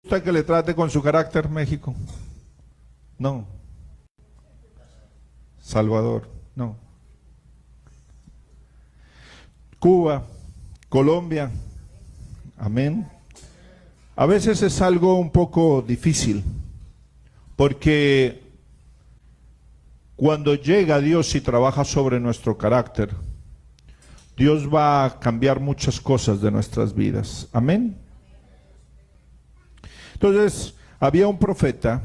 ¿Gusta que le trate con su carácter México? No. Salvador, no. Cuba, Colombia, amén. A veces es algo un poco difícil, porque cuando llega Dios y trabaja sobre nuestro carácter, Dios va a cambiar muchas cosas de nuestras vidas, amén. Entonces, había un profeta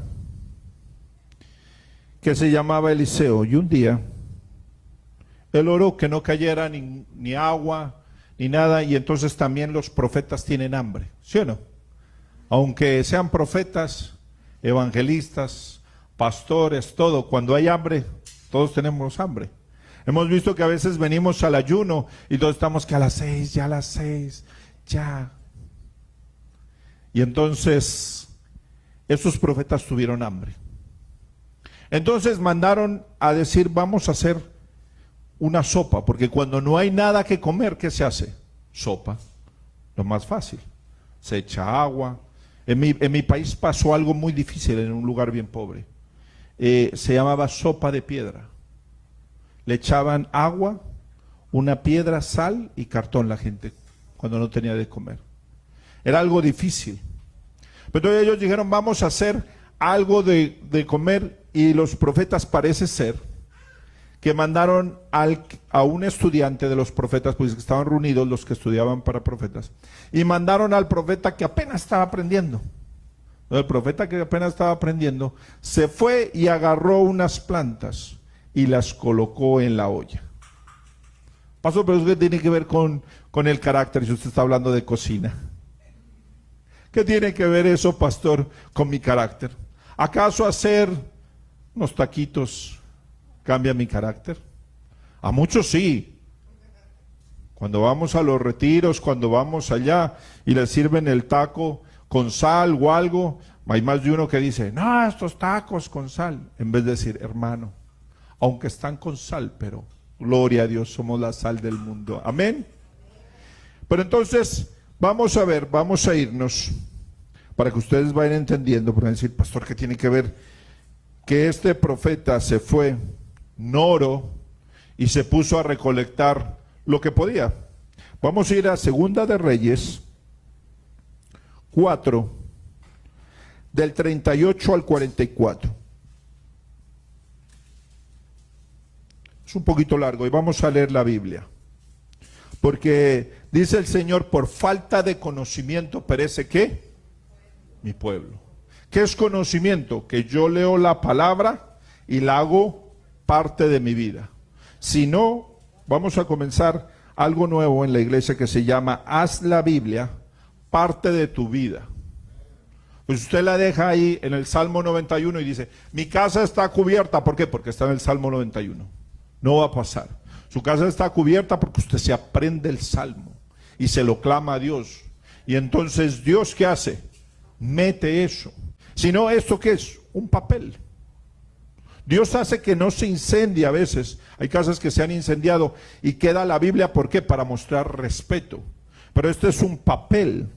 que se llamaba Eliseo, y un día él oró que no cayera ni agua ni nada, y entonces también los profetas tienen hambre, ¿sí o no? Aunque sean profetas, evangelistas, pastores, todo, cuando hay hambre, todos tenemos hambre. Hemos visto que a veces venimos al ayuno y todos estamos que a las 6, ya a las 6, ya. Y entonces, esos profetas tuvieron hambre. Entonces mandaron a decir, vamos a hacer una sopa, porque cuando no hay nada que comer, ¿qué se hace? Sopa, lo más fácil. Se echa agua. En mi país pasó algo muy difícil en un lugar bien pobre. Se llamaba sopa de piedra. Le echaban agua, una piedra, sal y cartón la gente, cuando no tenía de comer. Era algo difícil. Pero entonces ellos dijeron, vamos a hacer algo de comer, y los profetas parece ser que mandaron a un estudiante de los profetas, pues estaban reunidos los que estudiaban para profetas, y mandaron al profeta que apenas estaba aprendiendo. El profeta que apenas estaba aprendiendo se fue y agarró unas plantas y las colocó en la olla. Pastor, pero eso tiene que ver con el carácter, si usted está hablando de cocina. ¿Qué tiene que ver eso, pastor, con mi carácter? ¿Acaso hacer unos taquitos cambia mi carácter? A muchos sí. Cuando vamos a los retiros, cuando vamos allá y les sirven el taco con sal o algo, hay más de uno que dice, no, estos tacos con sal, en vez de decir, hermano, aunque están con sal, pero gloria a Dios, somos la sal del mundo. Amén. Pero entonces, vamos a ver, vamos a irnos para que ustedes vayan entendiendo, porque van a decir, pastor, ¿qué tiene que ver que este profeta se fue, no oró y se puso a recolectar lo que podía? Vamos a ir a Segunda de Reyes 4, del 38 al 44. Es un poquito largo y vamos a leer la Biblia. Porque dice el Señor, por falta de conocimiento perece ¿qué? Mi pueblo. ¿Qué es conocimiento? Que yo leo la palabra y la hago parte de mi vida. Si no, vamos a comenzar algo nuevo en la iglesia que se llama haz la Biblia parte de tu vida. Pues usted la deja ahí en el Salmo 91 y dice, mi casa está cubierta. ¿Por qué? Porque está en el Salmo 91. No va a pasar. Su casa está cubierta porque usted se aprende el Salmo y se lo clama a Dios. Y entonces, ¿Dios qué hace? Mete eso. Si no, ¿esto qué es? Un papel. Dios hace que no se incendie a veces. Hay casas que se han incendiado y queda la Biblia, ¿por qué? Para mostrar respeto. Pero este es un papel.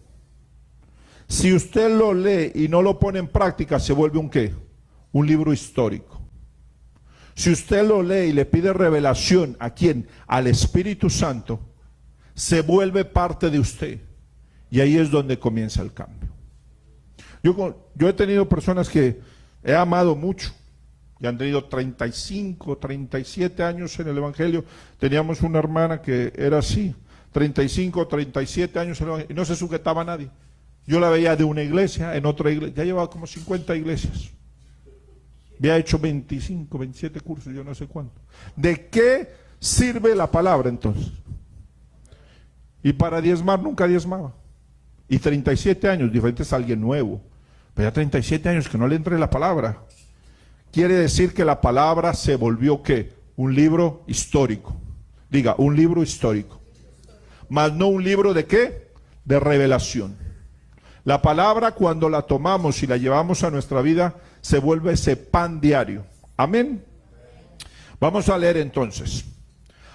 Si usted lo lee y no lo pone en práctica, se vuelve un ¿qué? Un libro histórico. Si usted lo lee y le pide revelación, ¿a quién? Al Espíritu Santo, se vuelve parte de usted. Y ahí es donde comienza el cambio. Yo he tenido personas que he amado mucho, y han tenido 35, 37 años en el Evangelio. Teníamos una hermana que era así, 35, 37 años en el Evangelio, y no se sujetaba a nadie. Yo la veía de una iglesia en otra iglesia, ya llevaba como 50 iglesias. Había hecho 25, 27 cursos, yo no sé cuánto. ¿De qué sirve la palabra entonces? Y para diezmar nunca diezmaba. Y 37 años, diferente es alguien nuevo. Pero ya 37 años que no le entre la palabra. Quiere decir que la palabra se volvió ¿qué? Un libro histórico. Diga, un libro histórico. Mas no un libro de ¿qué? De revelación. La palabra, cuando la tomamos y la llevamos a nuestra vida, se vuelve ese pan diario. Amén. Vamos a leer entonces.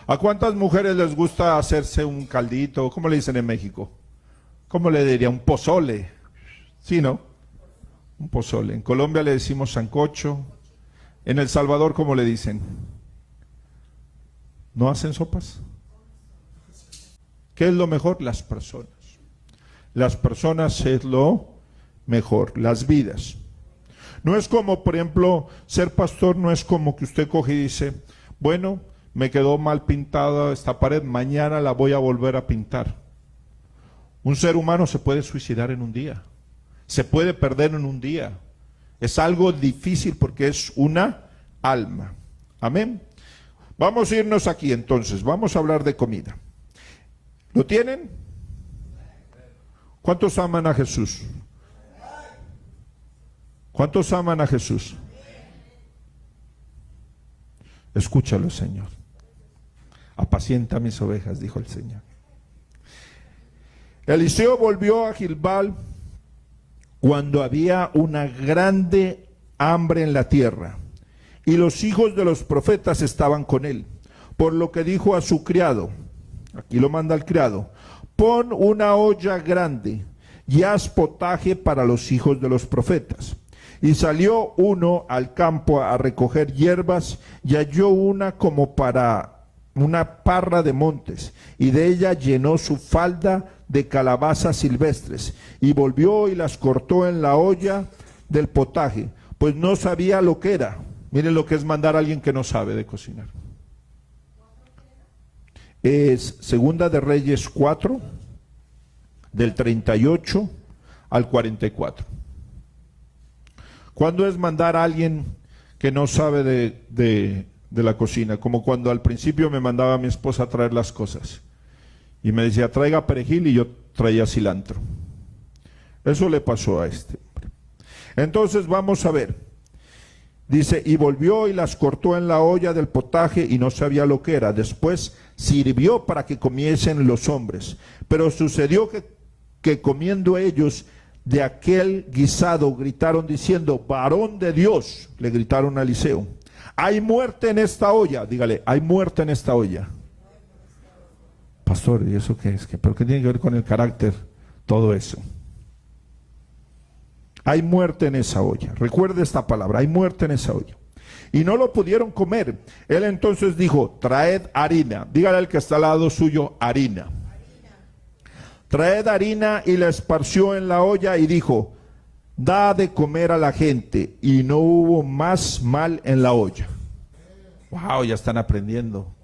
¿A cuántas mujeres les gusta hacerse un caldito? ¿Cómo le dicen en México? ¿Cómo le diría? Un pozole. ¿Sí, no? Un pozole. En Colombia le decimos sancocho. En El Salvador, ¿cómo le dicen? ¿No hacen sopas? ¿Qué es lo mejor? Las personas. Las personas es lo mejor, las vidas. No es como, por ejemplo, ser pastor no es como que usted coge y dice, bueno, me quedó mal pintada esta pared, mañana la voy a volver a pintar. Un ser humano se puede suicidar en un día, se puede perder en un día. Es algo difícil porque es una alma. Amén. Vamos a irnos aquí entonces, vamos a hablar de comida. ¿Lo tienen? ¿Cuántos aman a Jesús? ¿Cuántos aman a Jesús? Escúchalo, Señor. Apacienta mis ovejas, dijo el Señor. Eliseo volvió a Gilgal cuando había una grande hambre en la tierra, y los hijos de los profetas estaban con él, por lo que dijo a su criado, aquí lo manda el criado, pon una olla grande y haz potaje para los hijos de los profetas. Y salió uno al campo a recoger hierbas y halló una como para una parra de montes, y de ella llenó su falda de calabazas silvestres, y volvió y las cortó en la olla del potaje, pues no sabía lo que era. Miren lo que es mandar a alguien que no sabe de cocinar. Es Segunda de Reyes 4, del 38 al 44. ¿Cuándo es mandar a alguien que no sabe de la cocina? Como cuando al principio me mandaba a mi esposa a traer las cosas. Y me decía, traiga perejil, y yo traía cilantro. Eso le pasó a este hombre. Entonces vamos a ver. Dice, y volvió y las cortó en la olla del potaje, y no sabía lo que era. Después sirvió para que comiesen los hombres. Pero sucedió que comiendo ellos de aquel guisado, gritaron diciendo, varón de Dios, le gritaron a Eliseo, hay muerte en esta olla. Dígale, hay muerte en esta olla. Pastor, ¿y eso qué es? ¿Pero qué tiene que ver con el carácter? Todo eso. Hay muerte en esa olla. Recuerde esta palabra, hay muerte en esa olla. Y no lo pudieron comer. Él entonces dijo, traed harina. Dígale al que está al lado suyo, harina. Traed harina, y la esparció en la olla y dijo, da de comer a la gente. Y no hubo más mal en la olla. Wow, ya están aprendiendo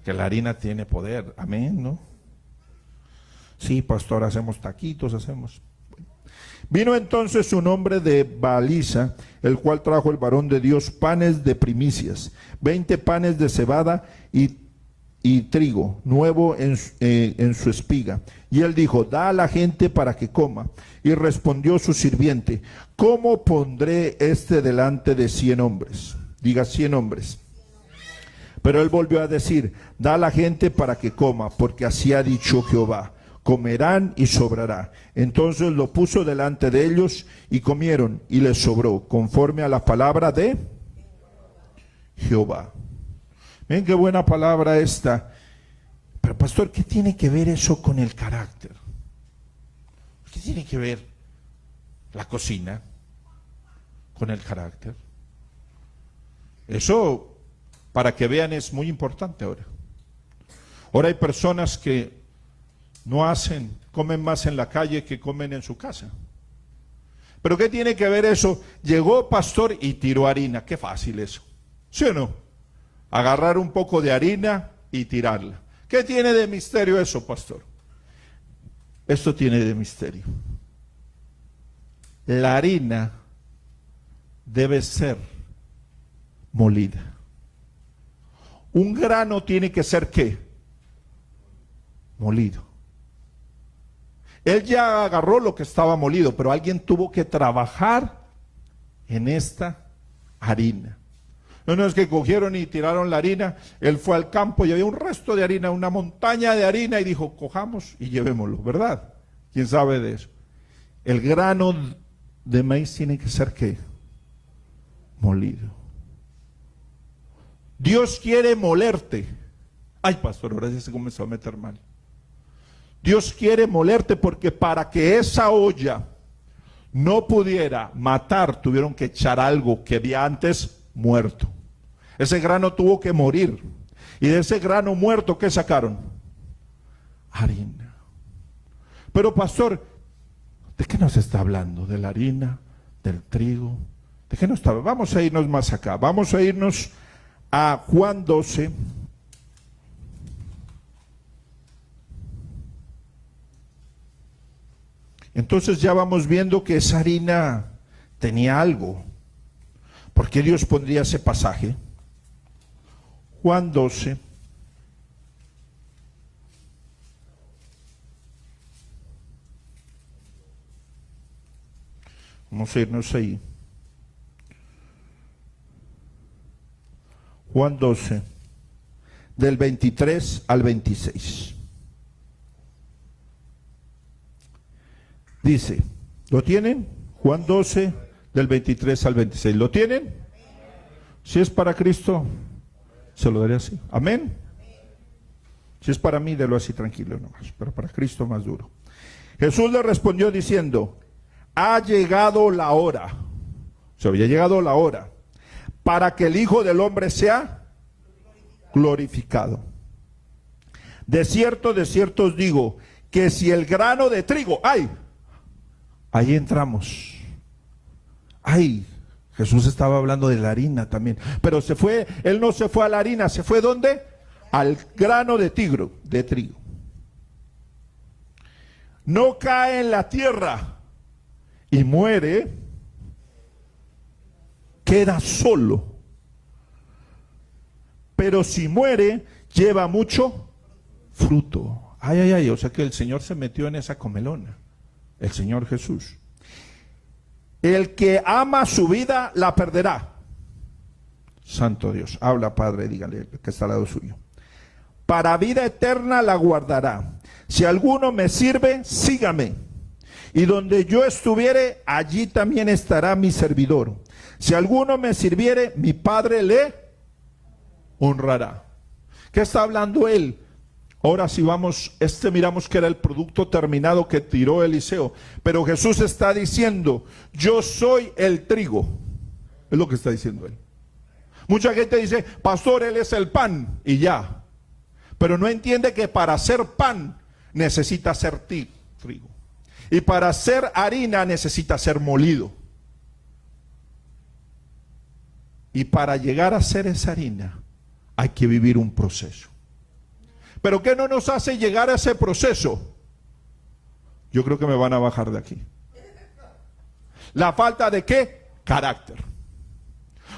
que la harina tiene poder. Amén, ¿no? Sí, pastor, hacemos taquitos, hacemos. Vino entonces un hombre de Baaliza, el cual trajo el varón de Dios panes de primicias, 20 panes de cebada y trigo nuevo en su espiga. Y él dijo, da a la gente para que coma. Y respondió su sirviente, ¿cómo pondré este delante de 100 hombres? Diga 100 hombres. Pero él volvió a decir, da a la gente para que coma, porque así ha dicho Jehová, comerán y sobrará. Entonces lo puso delante de ellos y comieron, y les sobró, conforme a la palabra de Jehová. Ven qué buena palabra esta. Pero pastor, ¿qué tiene que ver eso con el carácter? ¿Qué tiene que ver la cocina con el carácter? Eso, para que vean, es muy importante ahora. Ahora hay personas que no hacen, comen más en la calle que comen en su casa. ¿Pero qué tiene que ver eso? Llegó pastor y tiró harina. Qué fácil eso. ¿Sí o no? Agarrar un poco de harina y tirarla. ¿Qué tiene de misterio eso, pastor? Esto tiene de misterio. La harina debe ser molida. Un grano tiene que ser ¿qué? Molido. Él ya agarró lo que estaba molido, pero alguien tuvo que trabajar en esta harina. No es que cogieron y tiraron la harina. Él fue al campo y había un resto de harina, una montaña de harina, y dijo, cojamos y llevémoslo, ¿verdad? ¿Quién sabe de eso? El grano de maíz tiene que ser ¿qué? Molido. Dios quiere molerte. Ay, pastor, ahora ya se comenzó a meter mal. Dios quiere molerte porque para que esa olla no pudiera matar, tuvieron que echar algo que había antes muerto. Ese grano tuvo que morir. Y de ese grano muerto, ¿qué sacaron? Harina. Pero pastor, ¿de qué nos está hablando? ¿De la harina? ¿Del trigo? ¿De qué nos está? Vamos a irnos más acá. Vamos a irnos a Juan 12. Entonces ya vamos viendo que esa harina tenía algo. ¿Por qué Dios pondría ese pasaje? Juan 12. Vamos a irnos ahí. Juan 12, del 23 al 26. Dice, ¿lo tienen? Juan 12, del 23 al 26. ¿Lo tienen? Si es para Cristo, se lo daré así. Amén. Si es para mí, délo así tranquilo nomás, pero para Cristo más duro. Jesús le respondió diciendo, ha llegado la hora, o sea, había llegado la hora, para que el Hijo del Hombre sea glorificado. De cierto os digo, que si el grano de trigo, ahí entramos. Jesús estaba hablando de la harina también, pero él no se fue a la harina, se fue ¿dónde? Al grano de trigo. No cae en la tierra y muere, queda solo. Pero si muere, lleva mucho fruto. O sea que el Señor se metió en esa comelona, el Señor Jesús. El que ama su vida, la perderá. Santo Dios, habla Padre, dígale que está al lado suyo. Para vida eterna la guardará. Si alguno me sirve, sígame. Y donde yo estuviere, allí también estará mi servidor. Si alguno me sirviere, mi Padre le honrará. ¿Qué está hablando él? Ahora si vamos, miramos que era el producto terminado que tiró Eliseo. Pero Jesús está diciendo, yo soy el trigo. Es lo que está diciendo él. Mucha gente dice, pastor, él es el pan. Y ya. Pero no entiende que para hacer pan necesita ser trigo. Y para hacer harina necesita ser molido. Y para llegar a ser esa harina hay que vivir un proceso. ¿Pero qué no nos hace llegar a ese proceso? Yo creo que me van a bajar de aquí. ¿La falta de qué? Carácter.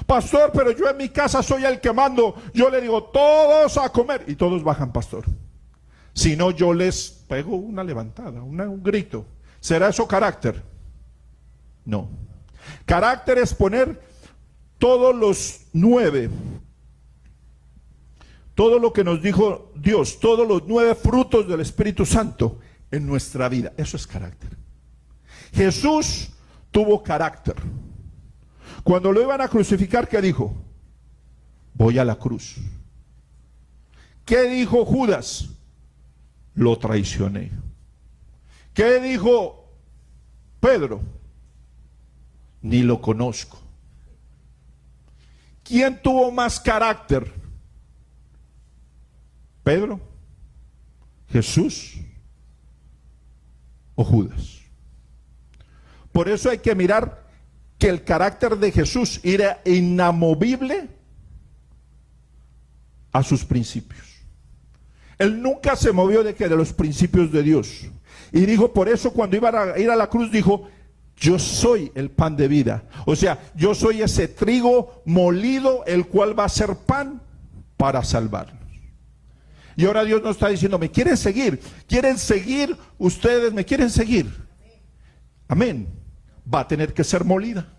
Pastor, pero yo en mi casa soy el que mando. Yo le digo, todos a comer. Y todos bajan, pastor. Si no, yo les pego una levantada, un grito. ¿Será eso carácter? No. Carácter es poner todos los 9, todo lo que nos dijo Dios, todos los 9 frutos del Espíritu Santo en nuestra vida. Eso es carácter. Jesús tuvo carácter. Cuando lo iban a crucificar, ¿qué dijo? Voy a la cruz. ¿Qué dijo Judas? Lo traicioné. ¿Qué dijo Pedro? Ni lo conozco. ¿Quién tuvo más carácter? ¿Pedro, Jesús o Judas? Por eso hay que mirar que el carácter de Jesús era inamovible a sus principios. Él nunca se movió de los principios de Dios. Y dijo, por eso cuando iba a ir a la cruz dijo, yo soy el pan de vida. O sea, yo soy ese trigo molido, el cual va a ser pan para salvarnos. Y ahora Dios nos está diciendo, ¿me quieren seguir? ¿Quieren seguir? Ustedes me quieren seguir. Amén. Va a tener que ser molida.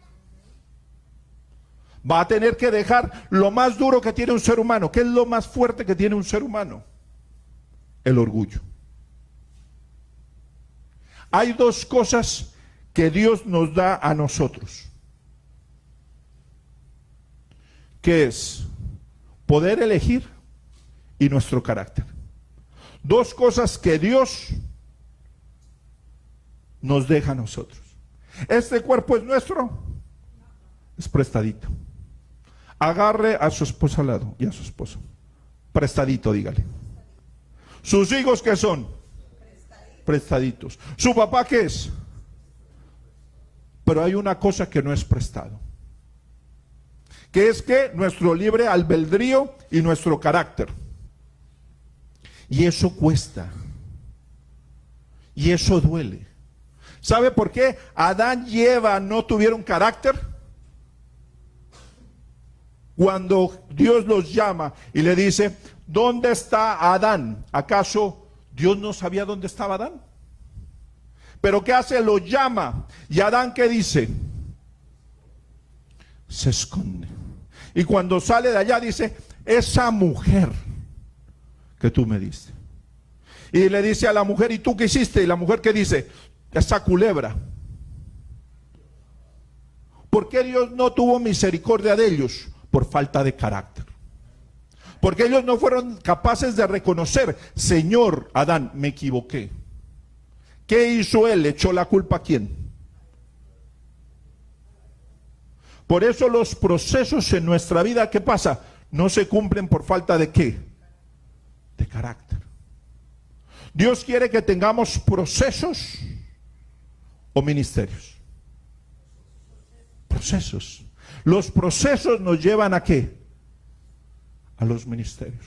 Va a tener que dejar lo más duro que tiene un ser humano. ¿Qué es lo más fuerte que tiene un ser humano? El orgullo. Hay 2 cosas que Dios nos da a nosotros, que es poder elegir y nuestro carácter. 2 cosas que Dios nos deja a nosotros. Este cuerpo es nuestro, es prestadito. Agarre a su esposa al lado y a su esposo. Prestadito, dígale. ¿Sus hijos qué son? Prestaditos. ¿Su papá qué es? Pero hay una cosa que no es prestado, que es que nuestro libre albedrío y nuestro carácter. Y eso cuesta. Y eso duele. ¿Sabe por qué Adán y Eva no tuvieron carácter? Cuando Dios los llama y le dice, ¿dónde está Adán? ¿Acaso Dios no sabía dónde estaba Adán? Pero ¿qué hace? Lo llama. ¿Y Adán qué dice? Se esconde. Y cuando sale de allá dice, esa mujer que tú me diste. Y le dice a la mujer, ¿y tú qué hiciste? Y la mujer ¿qué dice? Esa culebra. ¿Por qué Dios no tuvo misericordia de ellos? Por falta de carácter. Porque ellos no fueron capaces de reconocer, Señor, Adán, me equivoqué. ¿Qué hizo él? ¿Le echó la culpa a quién? Por eso los procesos en nuestra vida, ¿qué pasa? No se cumplen por falta de ¿qué? De carácter. Dios quiere que tengamos procesos o ministerios. Procesos. Los procesos nos llevan ¿a qué? A los ministerios.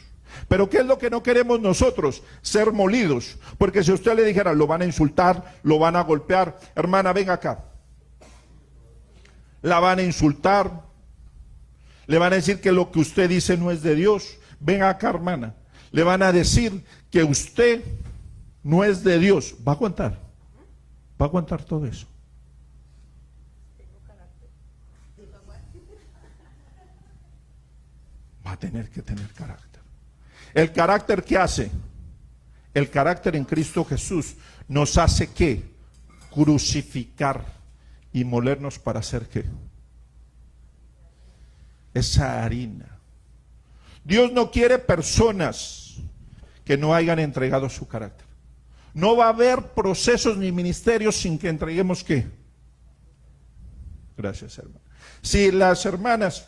Pero ¿qué es lo que no queremos nosotros? Ser molidos. Porque si usted le dijera, lo van a insultar, lo van a golpear, hermana, venga acá. La van a insultar, le van a decir que lo que usted dice no es de Dios. Venga acá, hermana. Le van a decir que usted no es de Dios. Va a aguantar todo eso. Va a tener que tener carácter. ¿El carácter qué hace? El carácter en Cristo Jesús nos hace ¿qué? Crucificar y molernos para hacer ¿qué? Esa harina. Dios no quiere personas que no hayan entregado su carácter. No va a haber procesos ni ministerios sin que entreguemos ¿qué? Gracias, hermano. Si las hermanas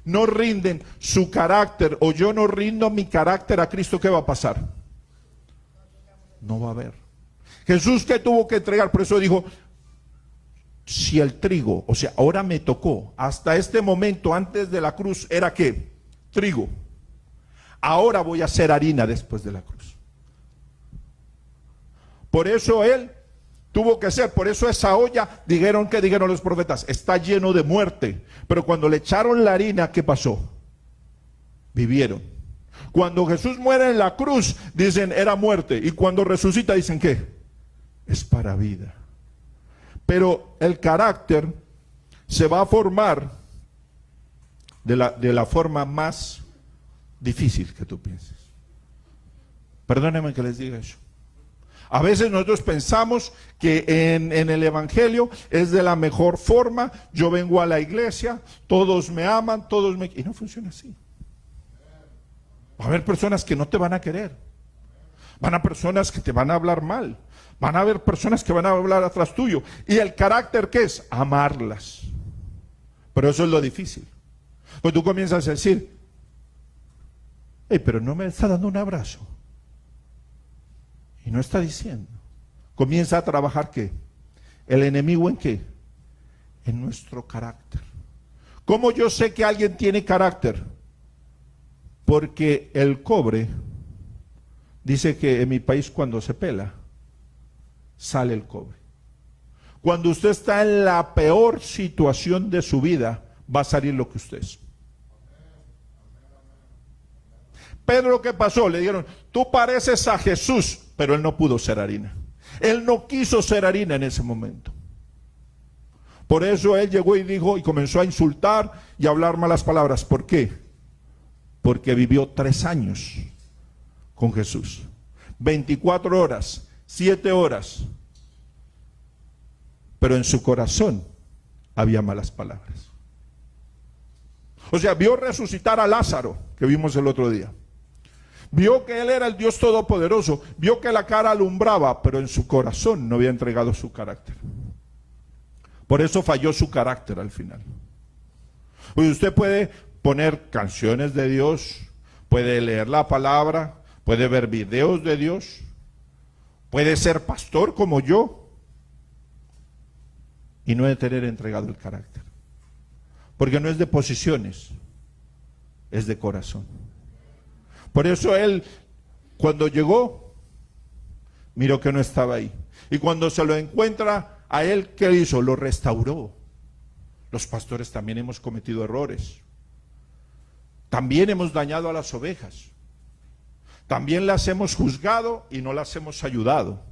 no rinden su carácter o yo no rindo mi carácter a Cristo, ¿qué va a pasar? No va a haber. Jesús que tuvo que entregar, por eso dijo, si el trigo, o sea, ahora me tocó, hasta este momento antes de la cruz era ¿qué? Trigo. Ahora voy a hacer harina después de la cruz. Por eso él tuvo que ser, por eso esa olla, dijeron los profetas, está lleno de muerte. Pero cuando le echaron la harina, ¿qué pasó? Vivieron. Cuando Jesús muere en la cruz, dicen era muerte. Y cuando resucita, dicen ¿qué? Es para vida. Pero el carácter se va a formar de la forma más difícil que tú pienses. Perdónenme que les diga eso. A veces nosotros pensamos que en el evangelio es de la mejor forma. Yo vengo a la iglesia, todos me aman, y no funciona así. Va a haber personas que no te van a querer. Van a personas que te van a hablar mal. Van a haber personas que van a hablar atrás tuyo. ¿Y el carácter qué es? Amarlas. Pero eso es lo difícil. Pues tú comienzas a decir, pero no me está dando un abrazo. Y no está diciendo. Comienza a trabajar ¿qué? El enemigo ¿en qué? En nuestro carácter. ¿Cómo yo sé que alguien tiene carácter? Porque el cobre, dice que en mi país cuando se pela, sale el cobre. Cuando usted está en la peor situación de su vida, va a salir lo que usted es. Pedro, ¿qué pasó? Le dijeron, tú pareces a Jesús, pero él no pudo ser harina. Él no quiso ser harina en ese momento. Por eso él llegó y dijo y comenzó a insultar y a hablar malas palabras. ¿Por qué? Porque vivió 3 años con Jesús. 24 horas, 7 horas. Pero en su corazón había malas palabras. O sea, vio resucitar a Lázaro, que vimos el otro día. Vio que él era el Dios Todopoderoso, vio que la cara alumbraba, pero en su corazón no había entregado su carácter. Por eso falló su carácter al final. Pues usted puede poner canciones de Dios, puede leer la palabra, puede ver videos de Dios, puede ser pastor como yo y no de tener entregado el carácter. Porque no es de posiciones, es de corazón. Por eso él, cuando llegó, miró que no estaba ahí. Y cuando se lo encuentra a él, ¿qué hizo? Lo restauró. Los pastores también hemos cometido errores. También hemos dañado a las ovejas. También las hemos juzgado y no las hemos ayudado.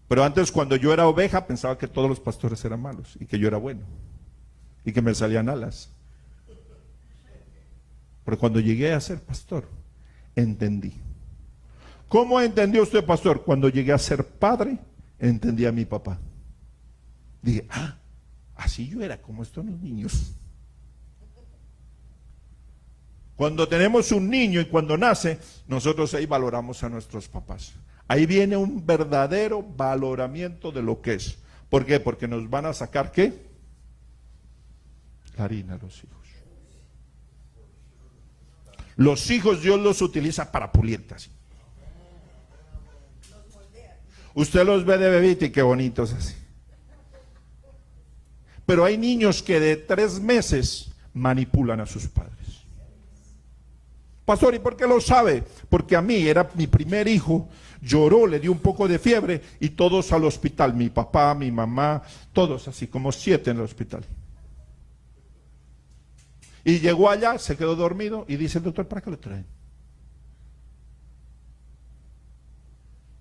Pero antes, cuando yo era oveja, pensaba que todos los pastores eran malos y que yo era bueno y que me salían alas. Pero cuando llegué a ser pastor, entendí. ¿Cómo entendió usted, pastor? Cuando llegué a ser padre, entendí a mi papá. Dije, así yo era como estos niños. Cuando tenemos un niño y cuando nace, nosotros ahí valoramos a nuestros papás. Ahí viene un verdadero valoramiento de lo que es. ¿Por qué? Porque nos van a sacar, ¿qué? La harina a los hijos. Los hijos Dios los utiliza para pulirte así. Usted los ve de bebito y qué bonitos así. Pero hay niños que de 3 meses manipulan a sus padres. Pastor, ¿y por qué lo sabe? Porque a mí era mi primer hijo, lloró, le dio un poco de fiebre y todos al hospital, mi papá, mi mamá, todos así, como 7 en el hospital. Y llegó allá, se quedó dormido y dice el doctor, ¿para qué lo traen?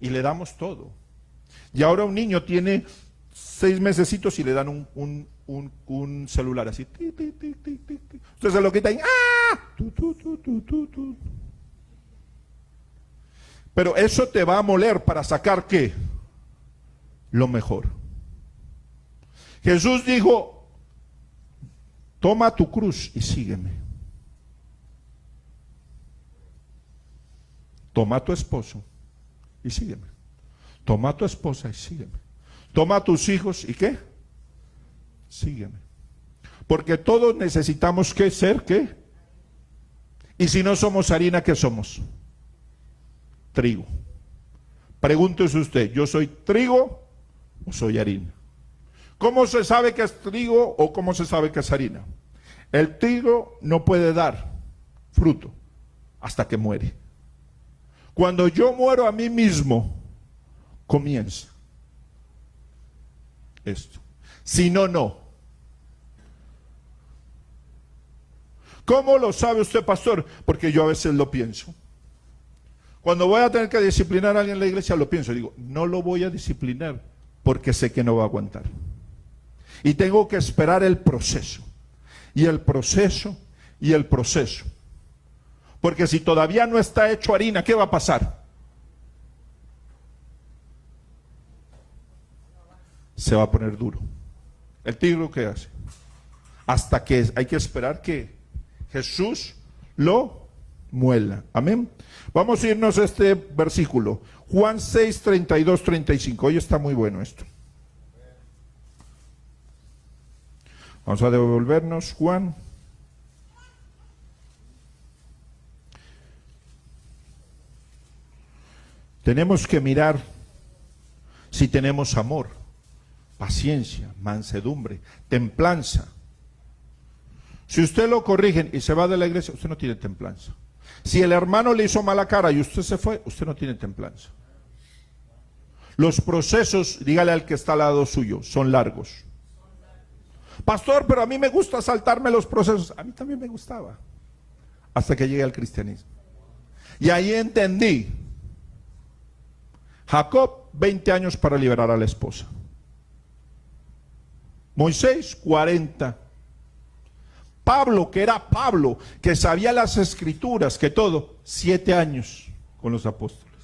Y le damos todo. Y ahora un niño tiene 6 mesecitos y le dan un celular así. Usted se lo quita y Pero eso te va a moler para sacar ¿qué? Lo mejor. Jesús dijo, toma tu cruz y sígueme. Toma a tu esposo y sígueme. Toma a tu esposa y sígueme. Toma a tus hijos y ¿qué? Sígueme. Porque todos necesitamos ¿qué ser? ¿Qué? Y si no somos harina, ¿qué somos? Trigo. Pregúntese usted, ¿yo soy trigo o soy harina? ¿Cómo se sabe que es trigo o cómo se sabe que es harina? El trigo no puede dar fruto hasta que muere. Cuando yo muero a mí mismo, comienza esto. Si no, no. ¿Cómo lo sabe usted, pastor? Porque yo a veces lo pienso. Cuando voy a tener que disciplinar a alguien en la iglesia, lo pienso. Digo, no lo voy a disciplinar porque sé que no va a aguantar. Y tengo que esperar el proceso. Y el proceso, y el proceso. Porque si todavía no está hecho harina, ¿qué va a pasar? Se va a poner duro. ¿El trigo qué hace? Hasta que hay que esperar que Jesús lo muela. Amén. Vamos a irnos a este versículo. Juan 6, 32, 35. Hoy está muy bueno esto. Vamos a devolvernos, Juan. Tenemos que mirar si tenemos amor, paciencia, mansedumbre, templanza. Si usted lo corrigen y se va de la iglesia, usted no tiene templanza. Si el hermano le hizo mala cara y usted se fue, usted no tiene templanza. Los procesos, dígale al que está al lado suyo, son largos. Pastor, pero a mí me gusta saltarme los procesos. A mí también me gustaba. Hasta que llegué al cristianismo. Y ahí entendí. Jacob, 20 años para liberar a la esposa. Moisés, 40. Pablo, que era Pablo, que sabía las escrituras, que todo, 7 años con los apóstoles.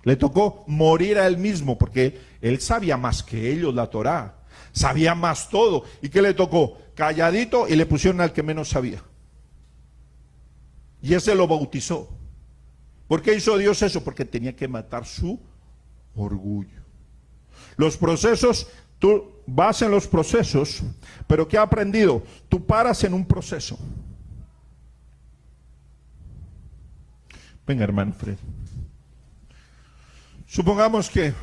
Le tocó morir a él mismo, porque él sabía más que ellos la Torá, sabía más todo. ¿Y qué le tocó? Calladito, y le pusieron al que menos sabía. Y ese lo bautizó. ¿Por qué hizo Dios eso? Porque tenía que matar su orgullo. Los procesos Tú vas en los procesos, pero ¿qué ha aprendido? Tú paras en un proceso. Venga, hermano Fred. Supongamos que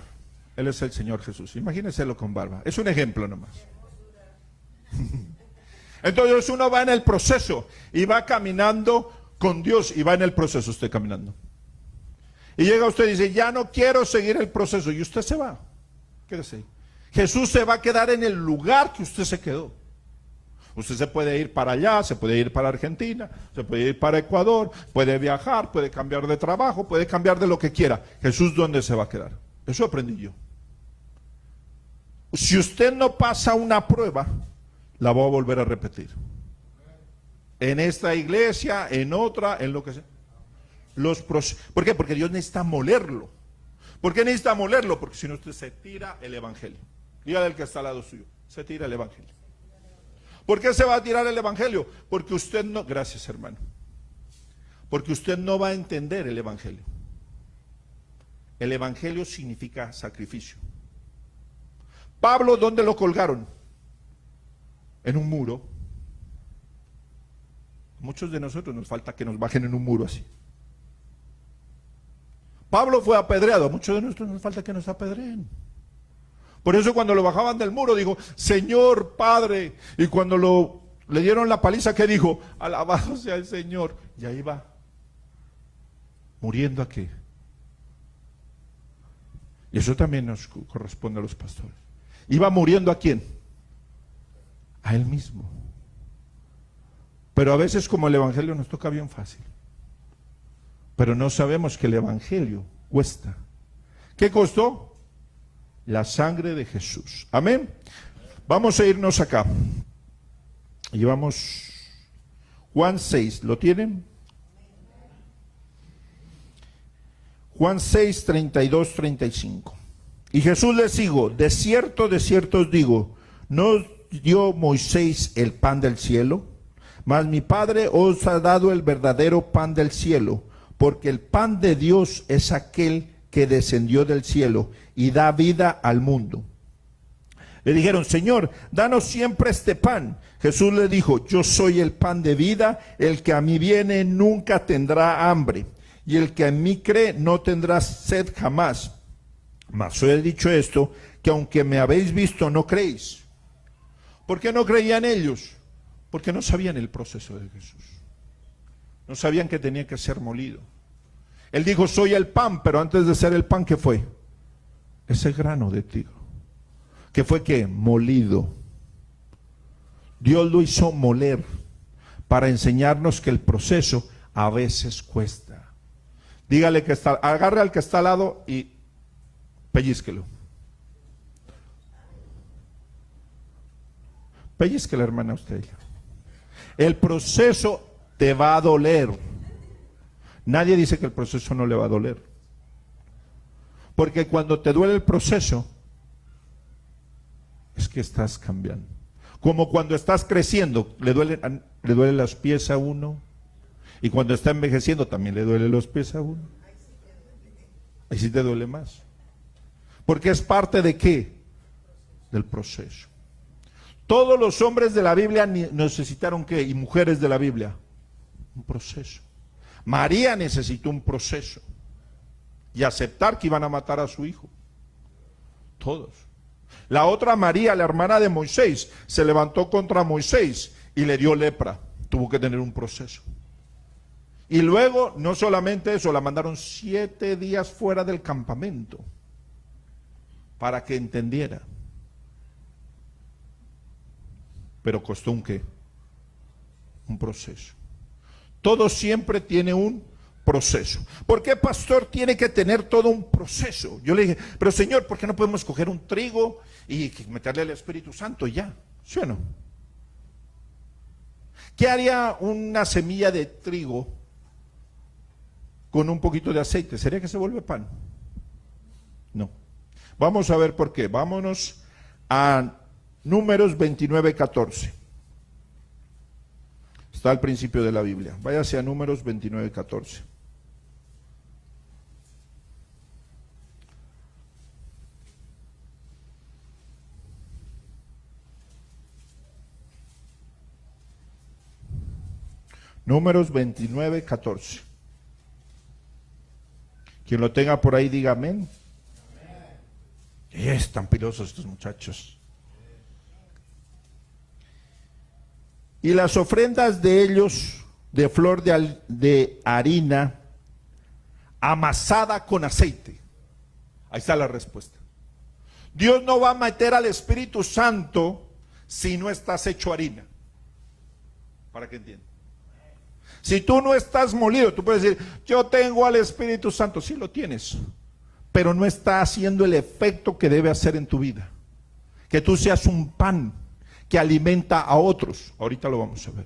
Él es el Señor Jesús. Imagínenselo con barba. Es un ejemplo nomás. Entonces uno va en el proceso y va caminando con Dios y va en el proceso usted caminando. Y llega usted y dice, ya no quiero seguir el proceso. Y usted se va. Quédese ahí. Jesús se va a quedar en el lugar que usted se quedó. Usted se puede ir para allá, se puede ir para Argentina, se puede ir para Ecuador, puede viajar, puede cambiar de trabajo, puede cambiar de lo que quiera. Jesús, ¿dónde se va a quedar? Eso aprendí yo. Si usted no pasa una prueba, la voy a volver a repetir. En esta iglesia, en otra, en lo que sea. ¿Por qué? Porque Dios necesita molerlo. ¿Por qué necesita molerlo? Porque si no usted se tira el evangelio. Dígale al que está al lado suyo, se tira el evangelio. ¿Por qué se va a tirar el evangelio? Porque usted no, gracias hermano, porque usted no va a entender el evangelio. El evangelio significa sacrificio. Pablo, ¿dónde lo colgaron? En un muro. Muchos de nosotros nos falta que nos bajen en un muro así. Pablo fue apedreado, a muchos de nosotros nos falta que nos apedreen. Por eso cuando lo bajaban del muro dijo, Señor Padre, y cuando le dieron la paliza, ¿qué dijo? Alabado sea el Señor. Y ahí va, muriendo aquí. Y eso también nos corresponde a los pastores. ¿Iba muriendo a quién? A él mismo. Pero a veces como el evangelio nos toca bien fácil. Pero no sabemos que el evangelio cuesta. ¿Qué costó? La sangre de Jesús. Amén. Vamos a irnos acá. Llevamos Juan 6. ¿Lo tienen? Juan 6, 32, 35. Y Jesús les dijo, de cierto os digo, ¿no dio Moisés el pan del cielo? Mas mi Padre os ha dado el verdadero pan del cielo, porque el pan de Dios es aquel que descendió del cielo y da vida al mundo. Le dijeron, Señor, danos siempre este pan. Jesús le dijo, yo soy el pan de vida, el que a mí viene nunca tendrá hambre, y el que en mí cree no tendrá sed jamás. Mas os he dicho esto, que aunque me habéis visto, no creéis. ¿Por qué no creían ellos? Porque no sabían el proceso de Jesús. No sabían que tenía que ser molido. Él dijo, soy el pan, pero antes de ser el pan, ¿qué fue? Ese grano de trigo. ¿Qué fue qué? Molido. Dios lo hizo moler para enseñarnos que el proceso a veces cuesta. Dígale que está, agarre al que está al lado y pellizquelo. Pellizquela, hermana, usted. El proceso te va a doler. Nadie dice que el proceso no le va a doler. Porque cuando te duele el proceso, es que estás cambiando. Como cuando estás creciendo, le duelen los pies a uno. Y cuando está envejeciendo, también le duelen los pies a uno. Ahí sí te duele más. Porque es parte de ¿qué? Del proceso. Todos los hombres de la Biblia necesitaron ¿qué? Y mujeres de la Biblia, un proceso. María necesitó un proceso y aceptar que iban a matar a su hijo. Todos. La otra María, la hermana de Moisés, se levantó contra Moisés y le dio lepra. Tuvo que tener un proceso. Y luego, no solamente eso, la mandaron 7 días fuera del campamento para que entendiera. Pero costó un ¿qué? Un proceso. Todo siempre tiene un proceso. ¿Por qué, pastor, tiene que tener todo un proceso? Yo le dije, pero Señor, ¿por qué no podemos coger un trigo y meterle al Espíritu Santo y ya? ¿Sí o no? ¿Qué haría una semilla de trigo con un poquito de aceite? ¿Sería que se vuelve pan? No. Vamos a ver por qué. Vámonos a Números 29:14. Está al principio de la Biblia. Váyase a Números 29:14. Números 29, 14. Quien lo tenga por ahí, diga amén. Están pilosos estos muchachos. Y las ofrendas de ellos de flor de harina amasada con aceite. Ahí está la respuesta. Dios no va a meter al Espíritu Santo si no estás hecho harina. Para que entiendan. Si tú no estás molido, tú puedes decir, yo tengo al Espíritu Santo. Sí lo tienes, pero no está haciendo el efecto que debe hacer en tu vida. Que tú seas un pan que alimenta a otros. Ahorita lo vamos a ver.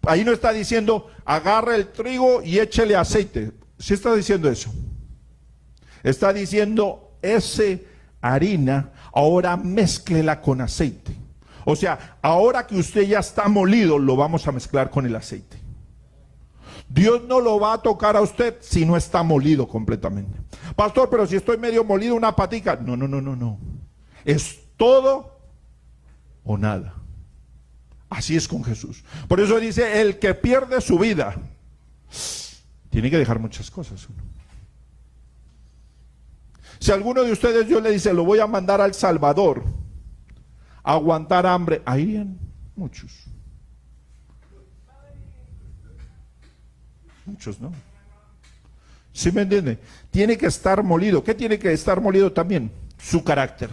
Ahí no está diciendo, agarra el trigo y échele aceite. Sí está diciendo eso. Está diciendo, ese harina, ahora mézclela con aceite. O sea, ahora que usted ya está molido, lo vamos a mezclar con el aceite. Dios no lo va a tocar a usted si no está molido completamente. Pastor, pero si estoy medio molido, una patica. No. Es todo o nada. Así es con Jesús. Por eso dice, el que pierde su vida, tiene que dejar muchas cosas. Si alguno de ustedes Dios le dice, lo voy a mandar al Salvador a aguantar hambre, ahí irían muchos. Muchos, ¿no? ¿Sí me entiende? Tiene que estar molido. ¿Qué tiene que estar molido también? Su carácter.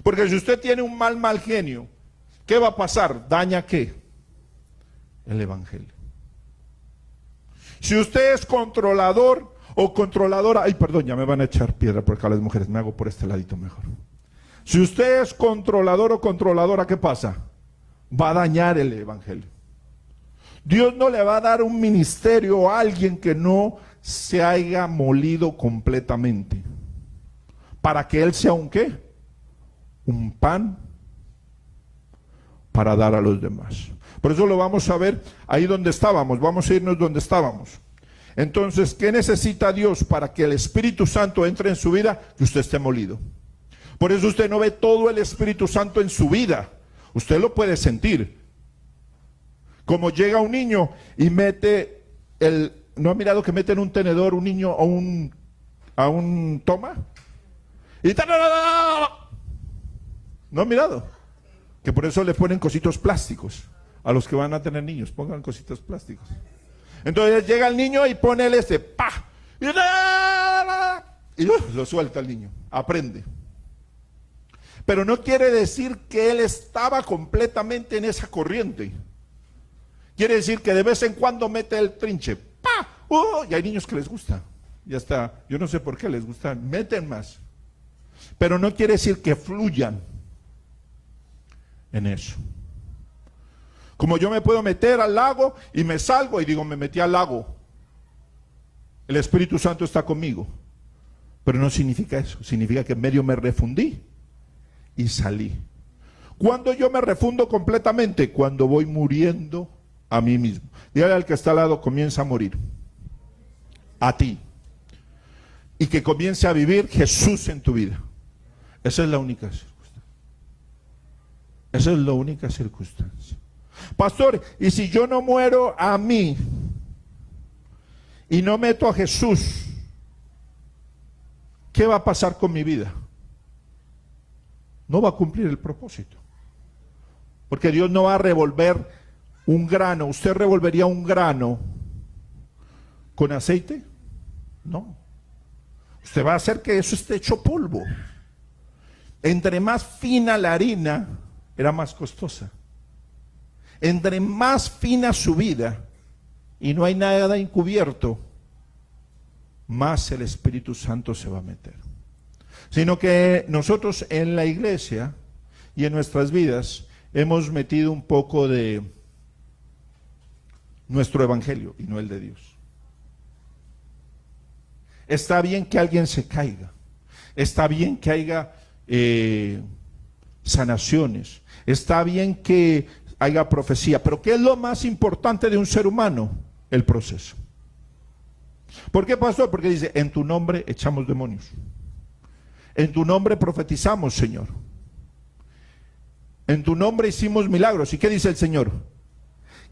Porque si usted tiene un mal genio, ¿qué va a pasar? ¿Daña qué? El evangelio. Si usted es controlador o controladora, ay, perdón, ya me van a echar piedra por acá las mujeres, me hago por este ladito mejor. Si usted es controlador o controladora, ¿qué pasa? Va a dañar el evangelio. Dios no le va a dar un ministerio a alguien que no se haya molido completamente. Para que él sea un ¿qué? Un pan para dar a los demás. Por eso lo vamos a ver ahí donde estábamos. Vamos a irnos donde estábamos. Entonces, ¿qué necesita Dios para que el Espíritu Santo entre en su vida? Que usted esté molido. Por eso usted no ve todo el Espíritu Santo en su vida. Usted lo puede sentir. Como llega un niño y mete ¿no ha mirado que meten un tenedor un niño a un toma? Y ¿no ha mirado? Que por eso le ponen cositos plásticos a los que van a tener niños. Pongan cositos plásticos. Entonces llega el niño y pone ¡pah! Y lo suelta el niño. Aprende. Pero no quiere decir que él estaba completamente en esa corriente. Quiere decir que de vez en cuando mete el trinche. ¡Pah! Y hay niños que les gusta. Ya está. Yo no sé por qué les gusta. Meten más. Pero no quiere decir que fluyan en eso. Como yo me puedo meter al lago y me salgo y digo, me metí al lago. El Espíritu Santo está conmigo. Pero no significa eso. Significa que en medio me refundí y salí. ¿Cuándo yo me refundo completamente? Cuando voy muriendo a mí mismo. Dígale al que está al lado, comienza a morir. A ti. Y que comience a vivir Jesús en tu vida. Esa es la única circunstancia. Esa es la única circunstancia. Pastor, y si yo no muero a mí y no meto a Jesús, ¿qué va a pasar con mi vida? No va a cumplir el propósito. Porque Dios no va a revolver un grano. ¿Usted revolvería un grano con aceite? No. Usted va a hacer que eso esté hecho polvo. Entre más fina la harina, era más costosa. Entre más fina su vida y no hay nada encubierto, más el Espíritu Santo se va a meter. Sino que nosotros en la iglesia y en nuestras vidas hemos metido un poco de nuestro evangelio y no el de Dios. Está bien que alguien se caiga, está bien que haya sanaciones, está bien que haya profecía, pero ¿qué es lo más importante de un ser humano? El proceso. ¿Por qué, pastor? Porque dice, en tu nombre echamos demonios, en tu nombre profetizamos, Señor, en tu nombre hicimos milagros. ¿Y qué dice el Señor?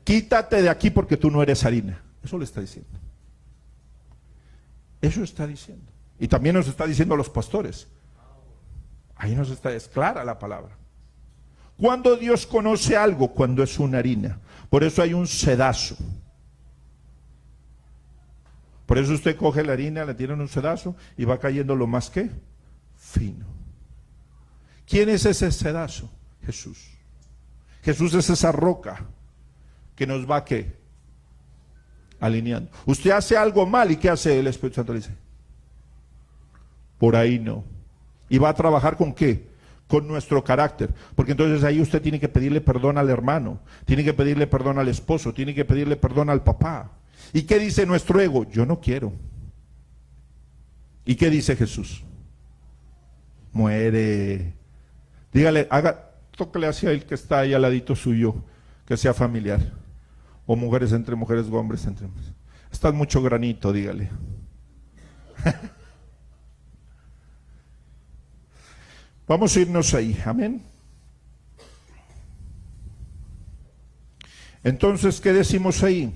quítate de aquí porque tú no eres harina. Eso le está diciendo. Eso está diciendo. Y también nos está diciendo a los pastores. Ahí nos está, es clara la palabra. Cuando Dios conoce algo, cuando es una harina. Por eso hay un sedazo. Por eso usted coge la harina, le tiene en un sedazo y va cayendo lo más que fino. ¿Quién es ese sedazo? Jesús. Jesús es esa roca que nos va ¿qué? Alineando. Usted hace algo mal y ¿qué hace el Espíritu Santo? Le dice, por ahí no. Y va a trabajar ¿con qué? Con nuestro carácter. Porque entonces ahí usted tiene que pedirle perdón al hermano, tiene que pedirle perdón al esposo, tiene que pedirle perdón al papá. ¿Y qué dice nuestro ego? Yo no quiero. ¿Y qué dice Jesús? Muere. Dígale, tóquele hacia el que está ahí al ladito suyo, que sea familiar. O mujeres entre mujeres, o hombres entre hombres. Estás mucho granito, dígale. Vamos a irnos ahí, amén. Entonces, ¿qué decimos ahí?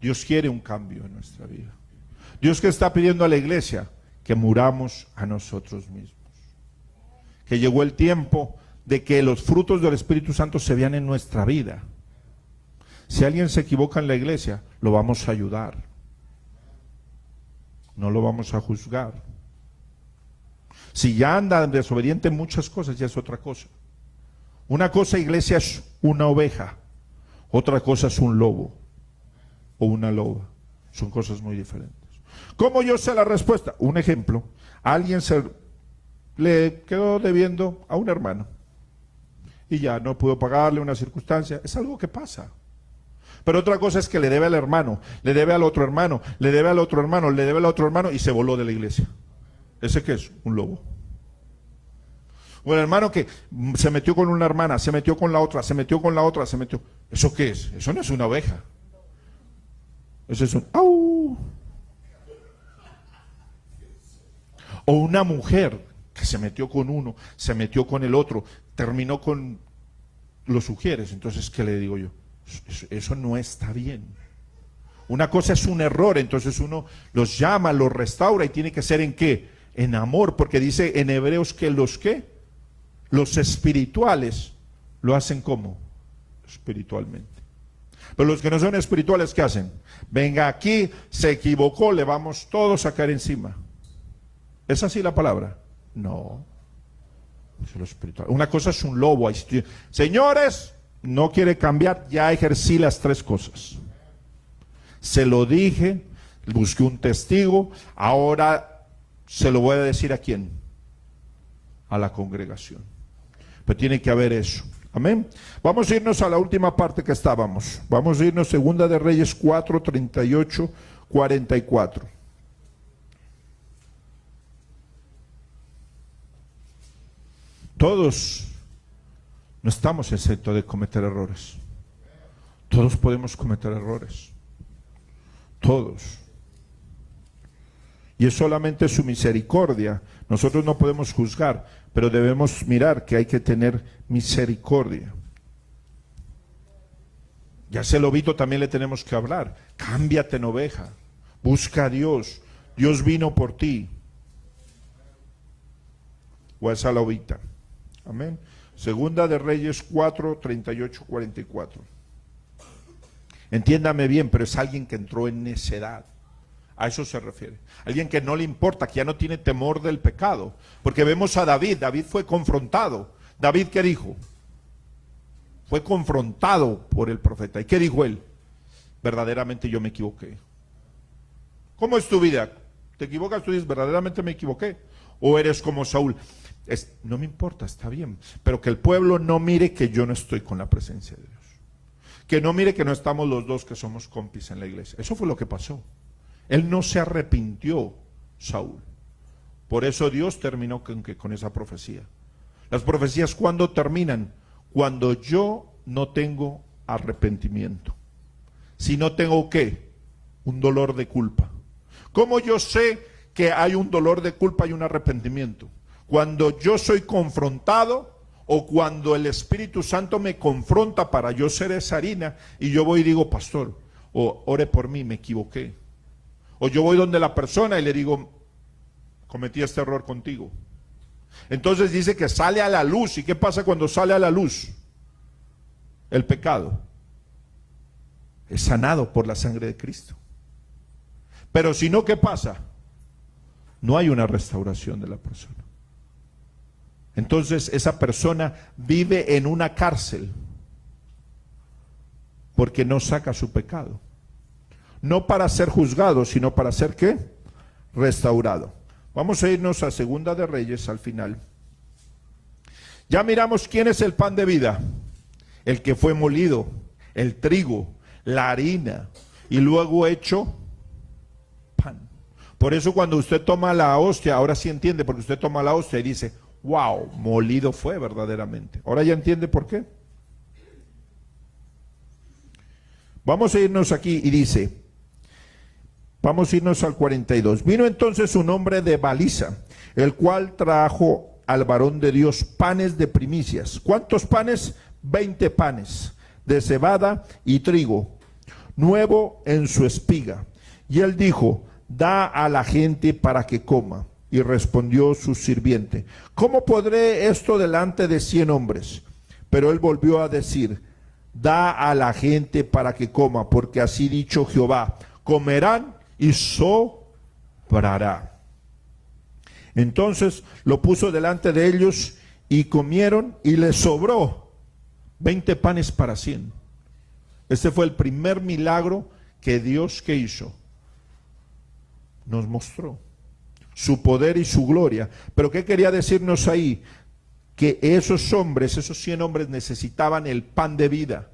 Dios quiere un cambio en nuestra vida. Dios que está pidiendo a la iglesia que muramos a nosotros mismos. Que llegó el tiempo de que los frutos del Espíritu Santo se vean en nuestra vida. Si alguien se equivoca en la iglesia, lo vamos a ayudar. No lo vamos a juzgar. Si ya anda desobediente en muchas cosas, ya es otra cosa. Una cosa, iglesia, es una oveja. Otra cosa es un lobo o una loba. Son cosas muy diferentes. ¿Cómo yo sé la respuesta? Un ejemplo. Alguien le quedó debiendo a un hermano y ya no pudo pagarle una circunstancia. Es algo que pasa. Pero otra cosa es que le debe al hermano, le debe al otro hermano, le debe al otro hermano, le debe al otro hermano y se voló de la iglesia. ¿Ese qué es? Un lobo. O el hermano que se metió con una hermana, se metió con la otra, se metió con la otra, se metió. ¿Eso qué es? Eso no es una oveja. Eso es un ¡au! O una mujer que se metió con uno, se metió con el otro, terminó con los ujieres. Entonces, ¿qué le digo yo? Eso no está bien. Una cosa es un error, entonces uno los llama, los restaura y tiene que ser ¿en qué? En amor, porque dice en Hebreos que los ¿qué? Los espirituales lo hacen ¿cómo? Espiritualmente. Pero los que no son espirituales, ¿qué hacen? Venga aquí, se equivocó, le vamos todos a caer encima. ¿Es así la palabra? No. Es lo espiritual. Una cosa es un lobo. Señores, no quiere cambiar, ya ejercí las tres cosas. Se lo dije, busqué un testigo, ahora se lo voy a decir ¿a quién? A la congregación. Pero tiene que haber eso. Amén. Vamos a irnos a la última parte que estábamos. Vamos a irnos Segunda de Reyes 4, 38, 44. Todos no estamos exentos de cometer errores. Todos podemos cometer errores. Todos. Y es solamente su misericordia. Nosotros no podemos juzgar, pero debemos mirar que hay que tener misericordia. Ya ese lobito también le tenemos que hablar. Cámbiate en oveja. Busca a Dios. Dios vino por ti. O a esa lobita. Amén. Segunda de Reyes 4, 38, 44. Entiéndame bien, pero es alguien que entró en necedad. A eso se refiere. Alguien que no le importa, que ya no tiene temor del pecado. Porque vemos a David. David fue confrontado. David, ¿qué dijo? Fue confrontado por el profeta. ¿Y qué dijo él? Verdaderamente yo me equivoqué. ¿Cómo es tu vida? ¿Te equivocas? Tú dices, verdaderamente me equivoqué. O eres como Saúl. No me importa, está bien. Pero que el pueblo no mire que yo no estoy con la presencia de Dios. Que no mire que no estamos los dos que somos compis en la iglesia. Eso fue lo que pasó. Él no se arrepintió, Saúl. Por eso Dios terminó con esa profecía. Las profecías, ¿cuándo terminan? Cuando yo no tengo arrepentimiento. Si no tengo, ¿qué? Un dolor de culpa. ¿Cómo yo sé que hay un dolor de culpa y un arrepentimiento? Cuando yo soy confrontado O cuando el Espíritu Santo me confronta para yo ser esa harina y yo voy y digo, pastor, o ore por mí, me equivoqué. O yo voy donde la persona y le digo, cometí este error contigo. Entonces dice que sale a la luz. ¿Y qué pasa cuando sale a la luz? El pecado es sanado por la sangre de Cristo. Pero si no, ¿qué pasa? No hay una restauración de la persona. Entonces esa persona vive en una cárcel porque no saca su pecado. No para ser juzgado, sino para ser ¿qué? Restaurado. Vamos a irnos a Segunda de Reyes al final. Ya miramos quién es el pan de vida. El que fue molido, el trigo, la harina y luego hecho pan. Por eso cuando usted toma la hostia, ahora sí entiende, porque usted toma la hostia y dice, wow, molido fue verdaderamente. Ahora ya entiende por qué. Vamos a irnos aquí y dice, vamos a irnos al 42. Vino entonces un hombre de Baliza, el cual trajo al varón de Dios panes de primicias. ¿Cuántos panes? 20 panes de cebada y trigo, nuevo en su espiga. Y él dijo, da a la gente para que coma. Y respondió su sirviente, ¿cómo podré esto delante de 100 hombres? Pero él volvió a decir, da a la gente para que coma, porque así dicho Jehová, comerán y sobrará. Entonces lo puso delante de ellos y comieron y les sobró 20 panes para 100. Este fue el primer milagro que Dios que hizo. Nos mostró su poder y su gloria. Pero ¿qué quería decirnos ahí? Que esos hombres, esos 100 hombres necesitaban el pan de vida.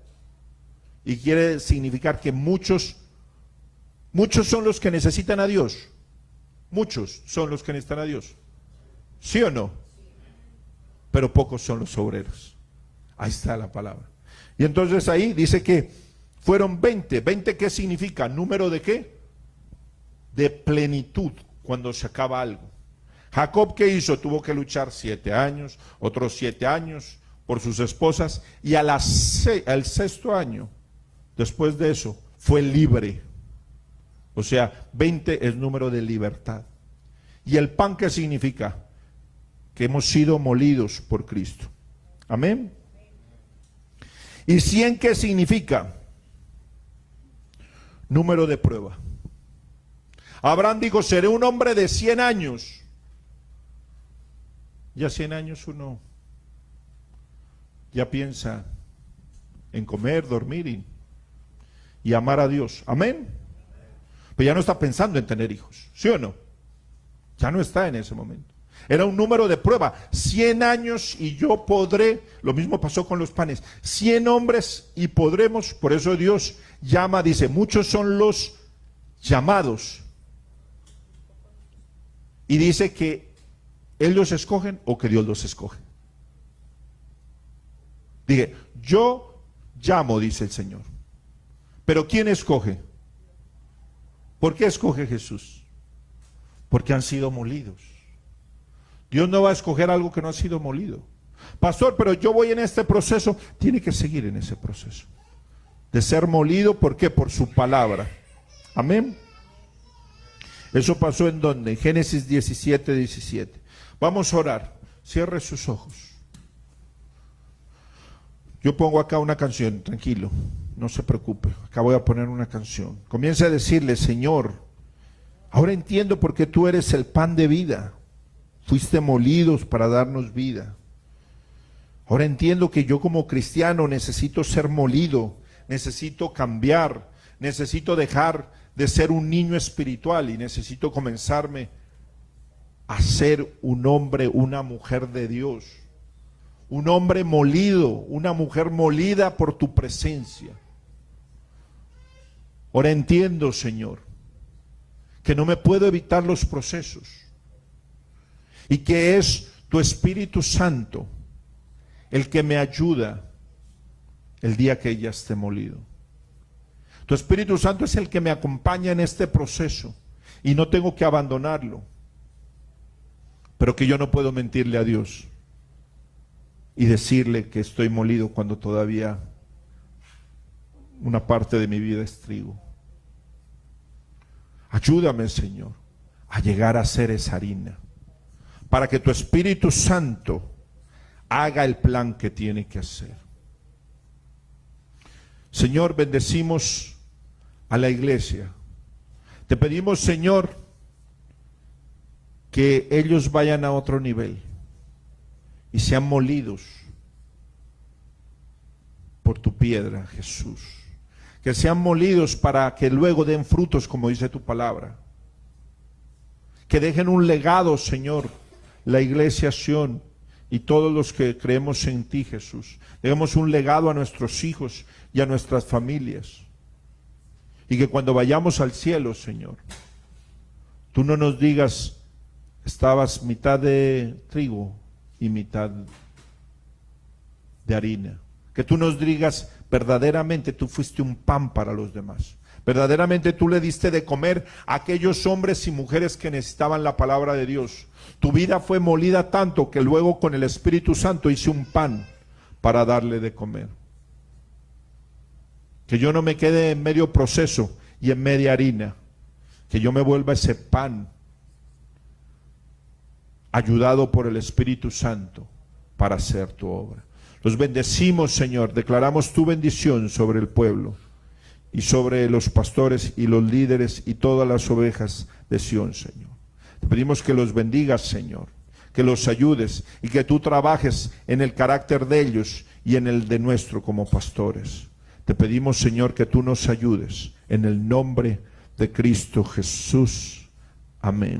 Y quiere significar que muchos son los que necesitan a Dios. Muchos son los que necesitan a Dios. ¿Sí o no? Pero pocos son los obreros. Ahí está la palabra. Y entonces ahí dice que fueron 20. ¿20 qué significa? ¿Número de qué? De plenitud, cuando se acaba algo. Jacob, ¿qué hizo? Tuvo que luchar 7 años, otros 7 años por sus esposas, y al 6º año, después de eso, fue libre. O sea, 20 es número de libertad. ¿Y el pan qué significa? Que hemos sido molidos por Cristo. Amén. ¿Y 100 qué significa? Número de prueba. Abraham dijo, seré un hombre de 100 años. Ya 100 años uno ya piensa en comer, dormir y amar a Dios. Amén. Pero ya no está pensando en tener hijos, ¿sí o no? Ya no está en ese momento. Era un número de prueba. 100 años y yo podré. Lo mismo pasó con los panes. 100 hombres y podremos. Por eso Dios llama, dice, muchos son los llamados. Y dice que Él los escogen o que Dios los escoge. Dije, yo llamo, dice el Señor. Pero ¿quién escoge? ¿Por qué escoge Jesús? Porque han sido molidos. Dios no va a escoger algo que no ha sido molido. Pastor, pero yo voy en este proceso. Tiene que seguir en ese proceso de ser molido. ¿Por qué? Por su palabra. Amén. Eso pasó en donde? En Génesis 17:17. Vamos a orar. Cierre sus ojos. Yo pongo acá una canción, tranquilo, no se preocupe. Acá voy a poner una canción. Comience a decirle, Señor, ahora entiendo por qué tú eres el pan de vida. Fuiste molidos para darnos vida. Ahora entiendo que yo como cristiano necesito ser molido, necesito cambiar, necesito dejar de ser un niño espiritual y necesito comenzarme a ser un hombre, una mujer de Dios. Un hombre molido, una mujer molida por tu presencia. Ahora entiendo, Señor, que no me puedo evitar los procesos y que es tu Espíritu Santo el que me ayuda el día que ella esté molido. Tu Espíritu Santo es el que me acompaña en este proceso y no tengo que abandonarlo, pero que yo no puedo mentirle a Dios. y decirle que estoy molido cuando todavía una parte de mi vida es trigo. Ayúdame, Señor, a llegar a ser esa harina, para que tu Espíritu Santo haga el plan que tiene que hacer. Señor, bendecimos a la iglesia. Te pedimos, Señor, que ellos vayan a otro nivel y sean molidos por tu piedra, Jesús. Que sean molidos para que luego den frutos, como dice tu palabra. Que dejen un legado, Señor, la iglesia Sion y todos los que creemos en ti, Jesús. Dejemos un legado a nuestros hijos y a nuestras familias. Y que cuando vayamos al cielo, Señor, tú no nos digas, estabas mitad de trigo y mitad de harina. Que tú nos digas, verdaderamente tú fuiste un pan para los demás. Verdaderamente tú le diste de comer a aquellos hombres y mujeres que necesitaban la palabra de Dios. Tu vida fue molida tanto que luego con el Espíritu Santo hice un pan para darle de comer. Que yo no me quede en medio proceso y en media harina. Que yo me vuelva ese pan ayudado por el Espíritu Santo para hacer tu obra. Los bendecimos, Señor, declaramos tu bendición sobre el pueblo y sobre los pastores y los líderes y todas las ovejas de Sion, Señor. Te pedimos que los bendigas, Señor, que los ayudes y que tú trabajes en el carácter de ellos y en el de nuestro como pastores. Te pedimos, Señor, que tú nos ayudes en el nombre de Cristo Jesús. Amén.